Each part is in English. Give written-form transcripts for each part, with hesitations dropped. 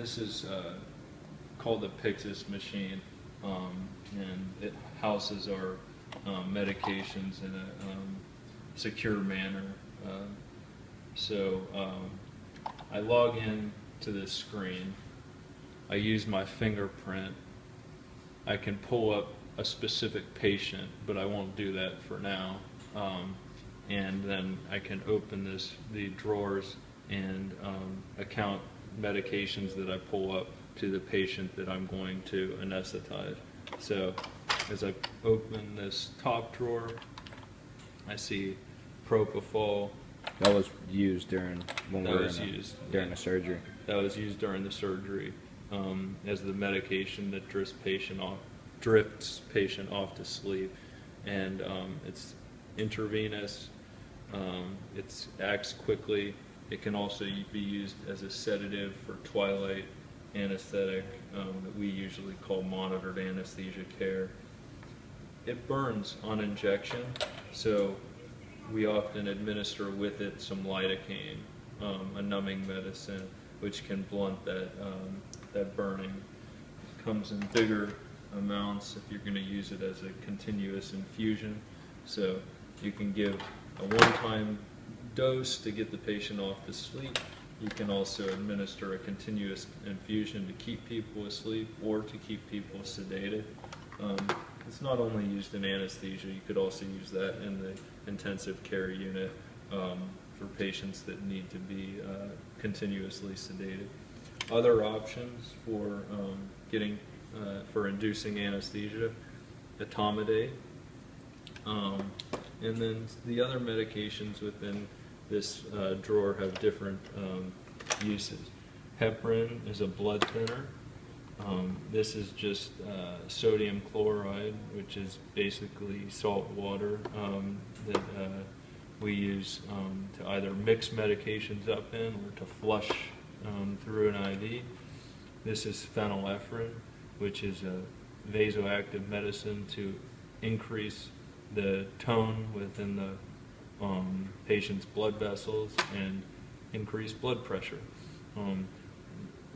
This is called the Pyxis machine, and it houses our medications in a secure manner. So I log in to this screen. I use my fingerprint. I can pull up a specific patient, but I won't do that for now. And then I can open the drawers and account medications that I pull up to the patient that I'm going to anesthetize. So as I open this top drawer, I see propofol. That was used during during the surgery. That was used during the surgery as the medication that drifts patient off to sleep, and it's intravenous. It acts quickly. It can also be used as a sedative for twilight anesthetic that we usually call monitored anesthesia care. It burns on injection, so we often administer with it some lidocaine, a numbing medicine, which can blunt that burning. It comes in bigger amounts if you're going to use it as a continuous infusion. So you can give a one-time dose to get the patient off to sleep. You can also administer a continuous infusion to keep people asleep or to keep people sedated. It's not only used in anesthesia, you could also use that in the intensive care unit for patients that need to be continuously sedated. Other options for for inducing anesthesia, etomidate, and then the other medications within this drawer have different uses. Heparin is a blood thinner. This is just sodium chloride, which is basically salt water that we use to either mix medications up in or to flush through an IV. This is phenylephrine, which is a vasoactive medicine to increase the tone within the patient's blood vessels and increase blood pressure.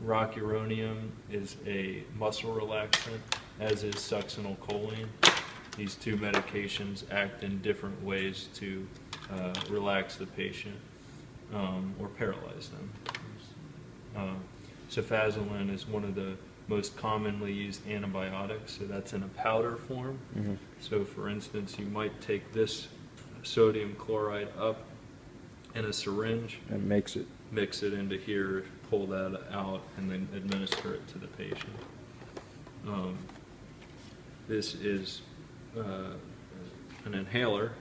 Rocuronium is a muscle relaxant, as is succinylcholine. These two medications act in different ways to relax the patient or paralyze them. Cefazolin is one of the most commonly used antibiotics, so that's in a powder form. Mm-hmm. So for instance, you might take this sodium chloride up in a syringe and mix it into here, pull that out, and then administer it to the patient. This is an inhaler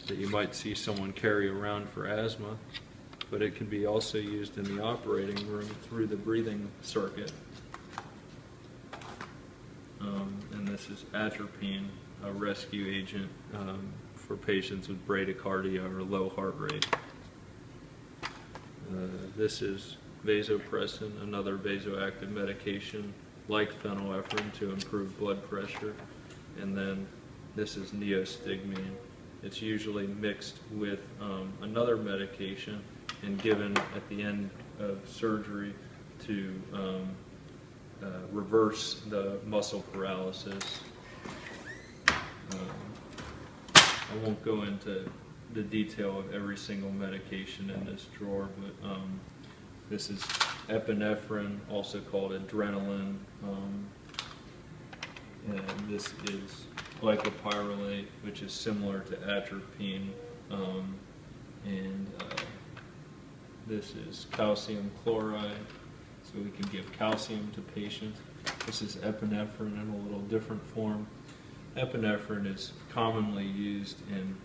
that you might see someone carry around for asthma, but it can be also used in the operating room through the breathing circuit. And this is atropine, a rescue agent for patients with bradycardia or low heart rate. This is vasopressin, another vasoactive medication like phenylephrine to improve blood pressure. And then this is neostigmine. It's usually mixed with another medication and given at the end of surgery to reverse the muscle paralysis. I won't go into the detail of every single medication in this drawer, but this is epinephrine, also called adrenaline, and this is glycopyrrolate, which is similar to atropine, and this is calcium chloride, so we can give calcium to patients. This is epinephrine in a little different form. Epinephrine is commonly used in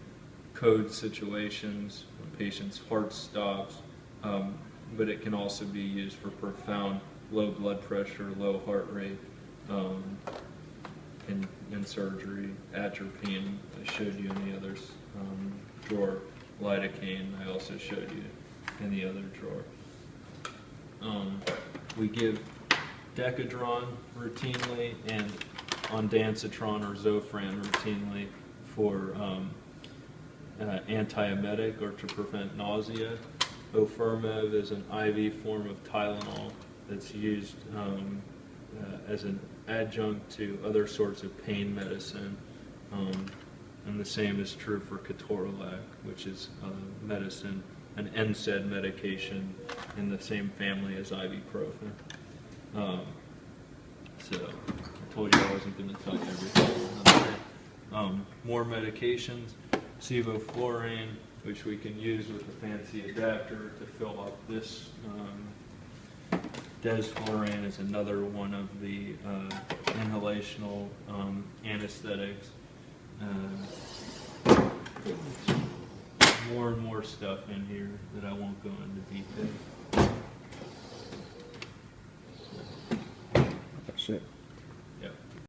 code situations when patients' heart stops, but it can also be used for profound low blood pressure, low heart rate in surgery. Atropine, I showed you in the other drawer. Lidocaine, I also showed you in the other drawer. We give Decadron routinely and ondansetron or Zofran routinely for antiemetic or to prevent nausea. Ofirmev is an IV form of Tylenol that's used as an adjunct to other sorts of pain medicine. And the same is true for ketorolac, which is medicine, an NSAID medication in the same family as ibuprofen. So I told you I wasn't going to tell you everything. More medications, sevoflurane, which we can use with a fancy adapter to fill up this. Desflurane is another one of the inhalational anesthetics. More and more stuff in here that I won't go into detail. That's it.